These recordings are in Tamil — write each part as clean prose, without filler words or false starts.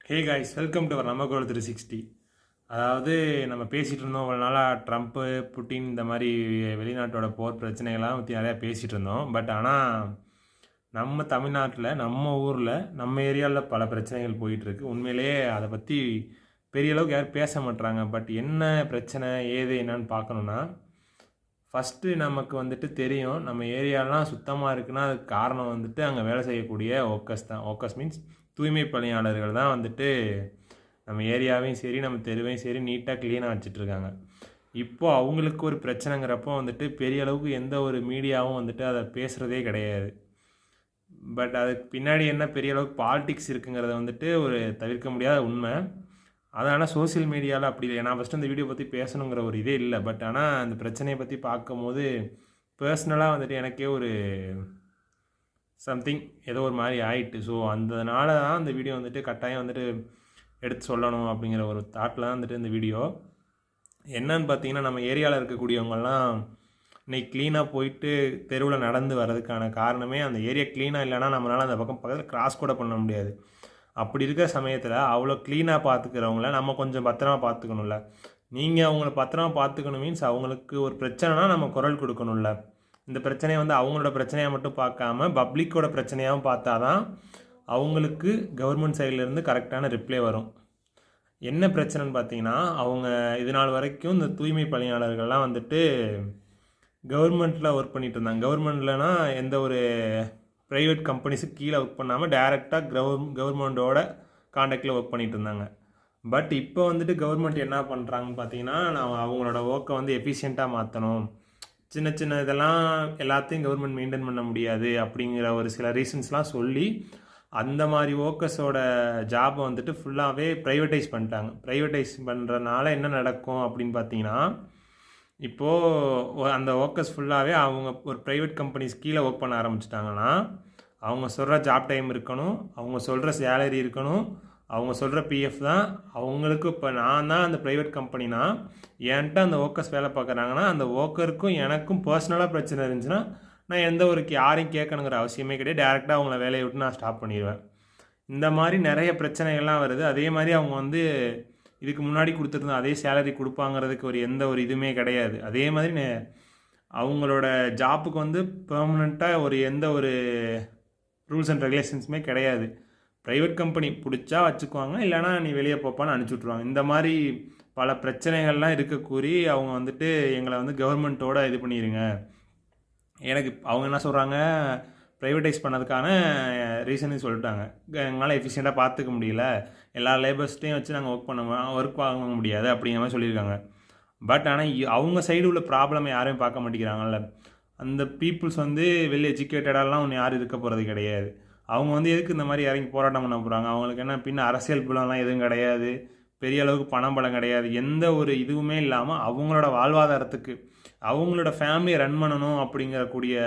Hey guys, welcome to our நம்ம குரல் 360. அதாவது நம்ம பேசிகிட்டு இருந்தோம் இவ்வளோ நாளாக ட்ரம்ப்பு, புட்டின் இந்த மாதிரி வெளிநாட்டோட போர் பிரச்சனைகள்லாம் பற்றி நிறையா பேசிகிட்டு இருந்தோம். பட் ஆனால் நம்ம தமிழ்நாட்டில், நம்ம ஊரில், நம்ம ஏரியாவில் பல பிரச்சனைகள் போயிட்டுருக்கு. உண்மையிலேயே அதை பற்றி பெரிய அளவுக்கு யாரும் பேச மாட்றாங்க. பட் என்ன பிரச்சனை ஏது என்னன்னு பார்க்கணுன்னா, ஃபஸ்ட்டு நமக்கு வந்துட்டு தெரியும் நம்ம ஏரியாலாம் சுத்தமாக இருக்குன்னா அதுக்கு காரணம் வந்துட்டு அங்கே வேலை செய்யக்கூடிய ஒர்க்கர்ஸ் தான். ஒர்க்கர்ஸ் மீன்ஸ் தூய்மை பணியாளர்கள் தான் வந்துட்டு நம்ம ஏரியாவையும் சரி நம்ம தெருவையும் சரி நீட்டாக க்ளீனாக வச்சிட்ருக்காங்க. இப்போது அவங்களுக்கு ஒரு பிரச்சனைங்கிறப்போ வந்துட்டு பெரிய அளவுக்கு எந்த ஒரு மீடியாவும் வந்துட்டு அதை பேசுகிறதே கிடையாது. பட் அதுக்கு பின்னாடி என்ன பெரிய அளவுக்கு பாலிடிக்ஸ் இருக்குங்கிறத வந்துட்டு ஒரு தவிர்க்க முடியாத உண்மை. அதனால் சோசியல் மீடியாவில் அப்படி இல்லை. நான் ஃபஸ்ட்டு அந்த வீடியோ பற்றி பேசணுங்கிற ஒரு இதே இல்லை. பட் ஆனால் அந்த பிரச்சனையை பற்றி பார்க்கும்போது பர்சனலாக வந்துட்டு எனக்கே ஒரு சம்திங் ஏதோ ஒரு மாதிரி ஆயிட்டு. ஸோ அதனால தான் அந்த வீடியோ வந்துட்டு கட்டாயம் வந்துட்டு எடுத்து சொல்லணும் அப்படிங்கிற ஒரு தாட்டில் தான் வந்துட்டு இந்த வீடியோ. என்னன்னு பார்த்தீங்கன்னா, நம்ம ஏரியாவில் இருக்கக்கூடியவங்கெல்லாம் இன்றைக்கி க்ளீனாக போயிட்டு தெருவில் நடந்து வர்றதுக்கான காரணமே அந்த ஏரியா க்ளீனாக இல்லைன்னா நம்மளால் அந்த பக்கத்தில் கிராஸ் கூட பண்ண முடியாது. அப்படி இருக்கிற சமயத்தில் அவ்வளோ க்ளீனாக பார்த்துக்கிறவங்கள நம்ம கொஞ்சம் பத்திரமா பார்த்துக்கணும்ல. நீங்கள் அவங்கள பத்திரமா பார்த்துக்கணும் மீன்ஸ் அவங்களுக்கு ஒரு பிரச்சனைனா நம்ம குரல் கொடுக்கணும்ல. இந்த பிரச்சனையை வந்து அவங்களோட பிரச்சனையாக மட்டும் பார்க்காம பப்ளிக்கோட பிரச்சனையாகவும் பார்த்தா தான் அவங்களுக்கு கவர்மெண்ட் சைட்லேருந்து கரெக்டான ரிப்ளை வரும். என்ன பிரச்சனைன்னு பார்த்தீங்கன்னா, அவங்க இது நாள் வரைக்கும் இந்த தூய்மை பணியாளர்கள்லாம் வந்துட்டு கவர்மெண்ட்டில் ஒர்க் பண்ணிகிட்டு இருந்தாங்க. கவர்மெண்ட்லனா எந்த ஒரு ப்ரைவேட் கம்பெனிஸுக்கு கீழே ஒர்க் பண்ணாமல் டைரெக்டாக கவர்மெண்ட்டோட காண்டாக்டில் ஒர்க் பண்ணிகிட்டு இருந்தாங்க. பட் இப்போ வந்துட்டு கவர்மெண்ட் என்ன பண்ணுறாங்கன்னு பார்த்தீங்கன்னா, நான் அவங்களோட ஒர்க்கை வந்து எஃபிஷியண்ட்டாக மாற்றணும், சின்ன சின்ன இதெல்லாம் எல்லாத்தையும் கவர்மெண்ட் மெயின்டைன் பண்ண முடியாது அப்படிங்கிற ஒரு சில ரீசன்ஸ்லாம் சொல்லி அந்த மாதிரி ஒர்க்கர்ஸோட ஜாபை வந்துட்டு ஃபுல்லாகவே ப்ரைவேட்டைஸ் பண்ணிட்டாங்க. ப்ரைவேட்டைஸ் பண்ணுறதுனால என்ன நடக்கும் அப்படின்னு பார்த்தீங்கன்னா, இப்போது அந்த ஒர்க்கர்ஸ் ஃபுல்லாகவே அவங்க ஒரு ப்ரைவேட் கம்பெனிஸ் கீழே ஒர்க் பண்ண ஆரம்பிச்சிட்டாங்கன்னா, அவங்க சொல்கிற ஜாப் டைம் இருக்கணும், அவங்க சொல்கிற சேலரி இருக்கணும், அவங்க சொல்கிற பிஎஃப் தான் அவங்களுக்கு. இப்போ நான் தான் அந்த ப்ரைவேட் கம்பெனினா என்கிட்ட அந்த ஒர்க்கர்ஸ் வேலை பார்க்குறாங்கன்னா அந்த ஒர்க்கருக்கும் எனக்கும் பர்சனலாக பிரச்சனை இருந்துச்சுன்னா நான் எந்த ஒரு யாரையும் கேட்கணுங்கிற அவசியமே கிடையாது. டேரெக்டாக அவங்கள வேலையை விட்டு நான் ஸ்டாப் பண்ணிடுவேன். இந்த மாதிரி நிறைய பிரச்சனைகள்லாம் வருது. அதே மாதிரி அவங்க வந்து இதுக்கு முன்னாடி கொடுத்துருந்த அதே சேலரி கொடுப்பாங்கிறதுக்கு ஒரு எந்த ஒரு இதுவுமே கிடையாது. அதே மாதிரி அவங்களோட ஜாப்புக்கு வந்து பெர்மனெண்ட்டாக ஒரு எந்த ஒரு ரூல்ஸ் அண்ட் ரெகுலேஷன்ஸுமே கிடையாது. ப்ரைவேட் கம்பெனி பிடிச்சா வச்சுக்குவாங்க, இல்லைனா நீ வெளியே போப்பான்னு அனுப்பிச்சி விட்ருவாங்க. இந்த மாதிரி பல பிரச்சனைகள்லாம் இருக்க கூறி அவங்க வந்துட்டு எங்களை வந்து கவர்மெண்ட்டோட இது பண்ணிடுங்க. எனக்கு அவங்க என்ன சொல்கிறாங்க, ப்ரைவேட்டைஸ் பண்ணதுக்கான ரீசனையும் சொல்லிட்டாங்க. எங்களால் எஃபிஷியண்ட்டாக பார்த்துக்க முடியல, எல்லா லேபர்ஸ்ட்டையும் வச்சு நாங்கள் ஒர்க் வாங்க முடியாது அப்படிங்கிற மாதிரி சொல்லியிருக்காங்க. பட் ஆனால் அவங்க சைடு உள்ள ப்ராப்ளம் யாரையும் பார்க்க மாட்டேங்கிறாங்கல்ல. அந்த பீப்புள்ஸ் வந்து வெல் எஜுகேட்டடாலாம் ஒன்று யாரும் இருக்க போகிறது கிடையாது. அவங்க வந்து எதுக்கு இந்த மாதிரி இறங்கி போராட்டம் பண்ண போகிறாங்க? அவங்களுக்கு என்ன பின்ன அரசியல் பலம்லாம் எதுவும் கிடையாது, பெரிய அளவுக்கு பணம் பலம் கிடையாது, எந்த ஒரு இதுவுமே இல்லாமல் அவங்களோட வாழ்வாதாரத்துக்கு அவங்களோட ஃபேமிலியை ரன் பண்ணணும் அப்படிங்கிறக்கூடிய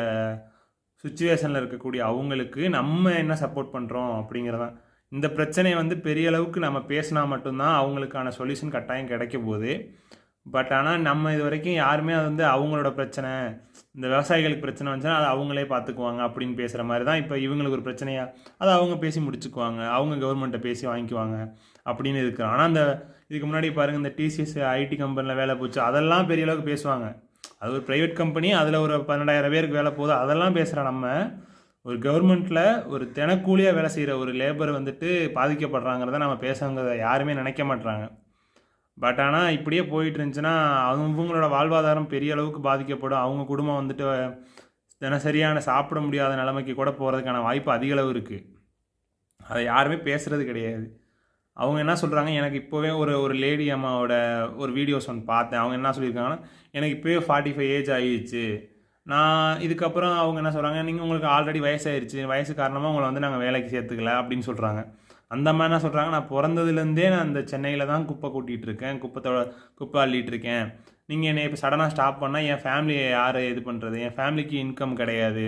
சுச்சுவேஷனில் இருக்கக்கூடிய அவங்களுக்கு நம்ம என்ன சப்போர்ட் பண்ணுறோம் அப்படிங்கிறதான். இந்த பிரச்சனையை வந்து பெரிய அளவுக்கு நம்ம பேசினா மட்டும்தான் அவங்களுக்கான சொல்யூஷன் கட்டாயம் கிடைக்க போகுது. பட் ஆனால் நம்ம இது வரைக்கும் யாருமே அது வந்து அவங்களோட பிரச்சனை, இந்த விவசாயிகளுக்கு பிரச்சனை வந்துச்சுன்னா அதை அவங்களே பார்த்துக்குவாங்க அப்படின்னு பேசுகிற மாதிரி தான். இப்போ இவங்களுக்கு ஒரு பிரச்சனையாக அதை அவங்க பேசி முடிச்சுக்குவாங்க, அவங்க கவர்மெண்ட்டை பேசி வாங்கிக்குவாங்க அப்படின்னு இருக்கிறோம். ஆனால் அந்த இதுக்கு முன்னாடி பாருங்கள், இந்த டிசிஎஸ் ஐடி கம்பெனியில் வேலை போச்சு அதெல்லாம் பெரிய அளவுக்கு பேசுவாங்க. அது ஒரு ப்ரைவேட் கம்பெனி, அதில் ஒரு 12,000 பேருக்கு வேலை போகுது அதெல்லாம் பேசுகிற நம்ம ஒரு கவர்மெண்ட்டில் ஒரு தினக்கூலியாக வேலை செய்கிற ஒரு லேபர் வந்துட்டு பாதிக்கப்படுறாங்கிறத நம்ம பேசுங்கிறத யாருமே நினைக்க மாட்டுறாங்க. பட் ஆனால் இப்படியே போயிட்டு இருந்துச்சுன்னா அவங்களோட வாழ்வாதாரம் பெரிய அளவுக்கு பாதிக்கப்படும். அவங்க குடும்பம் வந்துட்டு தினசரியான சாப்பிட முடியாத நிலைமைக்கு கூட போகிறதுக்கான வாய்ப்பு அதிக அளவு இருக்குது. அதை யாருமே பேசுகிறது கிடையாது. அவங்க என்ன சொல்கிறாங்க, எனக்கு இப்போவே ஒரு லேடி அம்மாவோட ஒரு வீடியோஸ் ஒன்று பார்த்தேன். அவங்க என்ன சொல்லியிருக்காங்கன்னா, எனக்கு இப்போவே 45 ஏஜ் ஆகிடுச்சு, நான் இதுக்கப்புறம் அவங்க என்ன சொல்கிறாங்க, நீங்கள் உங்களுக்கு ஆல்ரெடி வயசாகிடுச்சு, வயசு காரணமாக உங்களை வந்து நாங்கள் வேலைக்கு சேர்த்துக்கல அப்படின்னு சொல்கிறாங்க. அந்த மாதிரி என்ன சொல்கிறாங்க, நான் பிறந்ததுலேருந்தே நான் அந்த சென்னையில் தான் குப்பை கூட்டிகிட்டு இருக்கேன், குப்பை அள்ளிட்டு இருக்கேன், நீங்கள் என்னை இப்போ சடனாக ஸ்டாப் பண்ணால் என் ஃபேமிலியை யார் இது பண்ணுறது, என் ஃபேமிலிக்கு இன்கம் கிடையாது,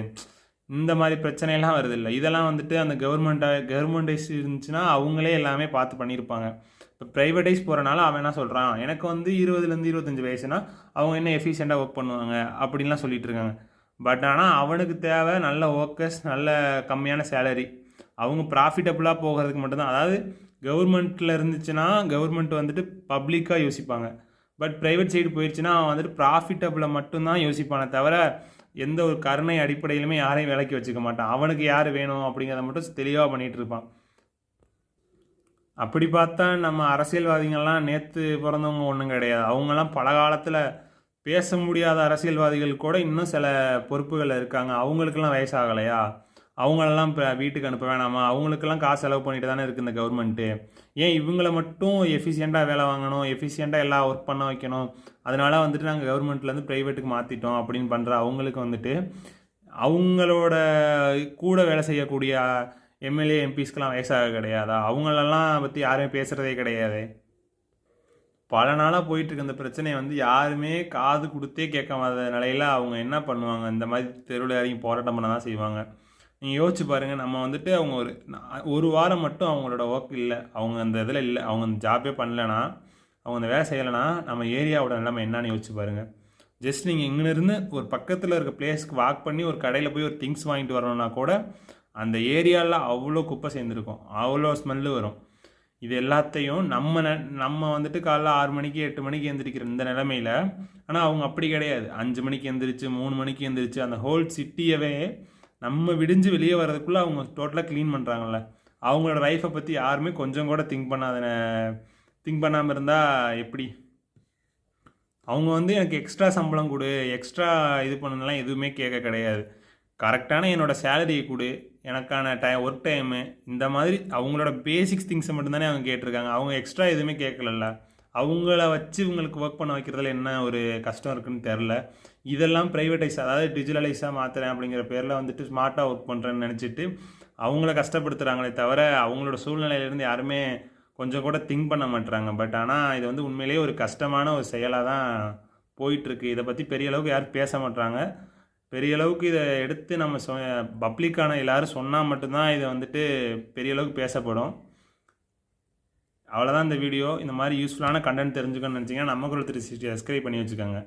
இந்த மாதிரி பிரச்சனையெல்லாம் வருது இல்லை. இதெல்லாம் வந்துட்டு அந்த கவர்மெண்டைஸ் இருந்துச்சுன்னா அவங்களே எல்லாமே பார்த்து பண்ணியிருப்பாங்க. இப்போ ப்ரைவேட்டைஸ் போகிறனால அவன் என்ன சொல்கிறான், எனக்கு வந்து 20லேருந்து 25 வயசுனா அவங்க என்ன எஃபிஷியண்ட்டாக ஒர்க் பண்ணுவாங்க அப்படின்லாம் சொல்லிகிட்டு இருக்காங்க. பட் ஆனால் அவனுக்கு தேவை நல்ல ஒர்க்கர்ஸ், நல்ல கம்மியான சேலரி, அவங்க ப்ராஃபிட்டபுளாக போகிறதுக்கு மட்டும்தான். அதாவது கவர்மெண்ட்டில் இருந்துச்சுன்னா கவர்மெண்ட் வந்துட்டு பப்ளிக்காக யோசிப்பாங்க. பட் ப்ரைவேட் சைடு போயிடுச்சுன்னா அவன் வந்துட்டு ப்ராஃபிட்டபிளை மட்டும்தான் யோசிப்பானே தவிர எந்த ஒரு கருணை அடிப்படையிலுமே யாரையும் வேலைக்கு வச்சுக்க மாட்டான். அவனுக்கு யார் வேணும் அப்படிங்கிறத மட்டும் தெளிவாக பண்ணிகிட்டு இருப்பான். அப்படி பார்த்தா நம்ம அரசியல்வாதிகள்லாம் நேற்று பிறந்தவங்க ஒன்றும் கிடையாது. அவங்கெல்லாம் பல காலத்தில் பேச முடியாத அரசியல்வாதிகள் கூட இன்னும் சில பொறுப்புகளில் இருக்காங்க. அவங்களுக்கெல்லாம் வயசாகலையா? அவங்களெல்லாம் இப்போ வீட்டுக்கு அனுப்ப வேணாமா? அவங்களுக்கெல்லாம் காசு செலவு பண்ணிட்டு தானே இருக்குது இந்த கவர்மெண்ட்டு. ஏன் இவங்கள மட்டும் எஃபிஷியண்ட்டாக வேலை வாங்கணும், எஃபிஷியண்ட்டாக எல்லாம் ஒர்க் பண்ண வைக்கணும், அதனால வந்துட்டு நாங்கள் கவர்மெண்ட்லேருந்து ப்ரைவேட்டுக்கு மாற்றிட்டோம் அப்படின்னு பண்ணுற அவங்களுக்கு வந்துட்டு அவங்களோட கூட வேலை செய்யக்கூடிய எம்எல்ஏ எம்பிஸ்க்கெலாம் வயசாக கிடையாதா? அவங்களெல்லாம் பற்றி யாருமே பேசுகிறதே கிடையாது. பல நாளாக போயிட்டுருக்கு இந்த பிரச்சனையை வந்து யாருமே காது கொடுத்தே கேட்காத நிலையில் அவங்க என்ன பண்ணுவாங்க, இந்த மாதிரி தெருவில் இறங்கி போராட்டம் பண்ண தான் செய்வாங்க. நீங்கள் யோசிச்சு பாருங்கள், நம்ம வந்துட்டு அவங்க ஒரு வாரம் மட்டும் அவங்களோட ஒர்க் இல்லை, அவங்க அந்த இதில் இல்லை, அவங்க அந்த ஜாப்பே பண்ணலைன்னா, அவங்க அந்த வேலை செய்யலைன்னா நம்ம ஏரியாவோட நிலைமை என்னன்னு யோசிச்சு பாருங்கள். ஜஸ்ட் நீங்கள் இங்கேருந்து ஒரு பக்கத்தில் இருக்க பிளேஸ்க்கு வாக் பண்ணி ஒரு கடையில் போய் ஒரு திங்ஸ் வாங்கிட்டு வரணும்னா கூட அந்த ஏரியாவில் அவ்வளோ குப்பை சேர்ந்துருக்கும், அவ்வளோ ஸ்மெல்லு வரும். இது எல்லாத்தையும் நம்ம வந்துட்டு காலைல 6 மணிக்கு 8 மணிக்கு எழுந்திரிக்கிற இந்த நிலமையில், ஆனால் அவங்க அப்படி கிடையாது. 5 மணிக்கு எழுந்திரிச்சு 3 மணிக்கு எழுந்திரிச்சு அந்த ஹோல் சிட்டியவே நம்ம விடிஞ்சு வெளியே வர்றதுக்குள்ளே அவங்க டோட்டலாக க்ளீன் பண்ணுறாங்கல்ல. அவங்களோட லைஃப்பை பற்றி யாருமே கொஞ்சம் கூட திங்க் பண்ணாமல் இருந்தால் எப்படி? அவங்க வந்து எனக்கு எக்ஸ்ட்ரா சம்பளம் கொடு, எக்ஸ்ட்ரா இது பண்ணலாம் எதுவுமே கேட்க கிடையாது. கரெக்டான என்னோடய சேலரியை கொடு, எனக்கான ஒர்க் டைமு, இந்த மாதிரி அவங்களோட பேசிக்ஸ் திங்ஸை மட்டும்தானே அவங்க கேட்டிருக்காங்க. அவங்க எக்ஸ்ட்ரா எதுவுமே கேட்கலல்ல. அவங்கள வச்சு இவங்களுக்கு ஒர்க் பண்ண வைக்கிறதுல என்ன ஒரு கஷ்டம் இருக்குதுன்னு தெரில. இதெல்லாம் ப்ரைவேட்டைஸ், அதாவது டிஜிட்டலைஸாக மாற்றுறேன் அப்படிங்கிற பேரில் வந்துட்டு ஸ்மார்ட்டாக ஒர்க் பண்ணுறேன்னு நினச்சிட்டு அவங்கள கஷ்டப்படுத்துகிறாங்களே தவிர அவங்களோட சூழ்நிலையிலேருந்து யாருமே கொஞ்சம் கூட திங்க் பண்ண மாட்டுறாங்க. பட் ஆனால் இது வந்து உண்மையிலேயே ஒரு கஷ்டமான ஒரு செயலாக தான் போயிட்டுருக்கு. இதை பற்றி பெரிய அளவுக்கு யாரும் பேச மாட்டாங்க. பெரிய அளவுக்கு இதை எடுத்து நம்ம பப்ளிக்கான எல்லோரும் சொன்னால் மட்டும்தான் இதை வந்துட்டு பெரிய அளவுக்கு பேசப்படும். அவ்வளோதான் இந்த வீடியோ. இந்த மாதிரி யூஸ்ஃபுல்லான கண்டென்ட் தெரிஞ்சுக்கணும்னு நினச்சிங்கன்னா நம்ம குரல் 360 சப்ஸ்கிரைப் பண்ணி வச்சுக்கோங்க.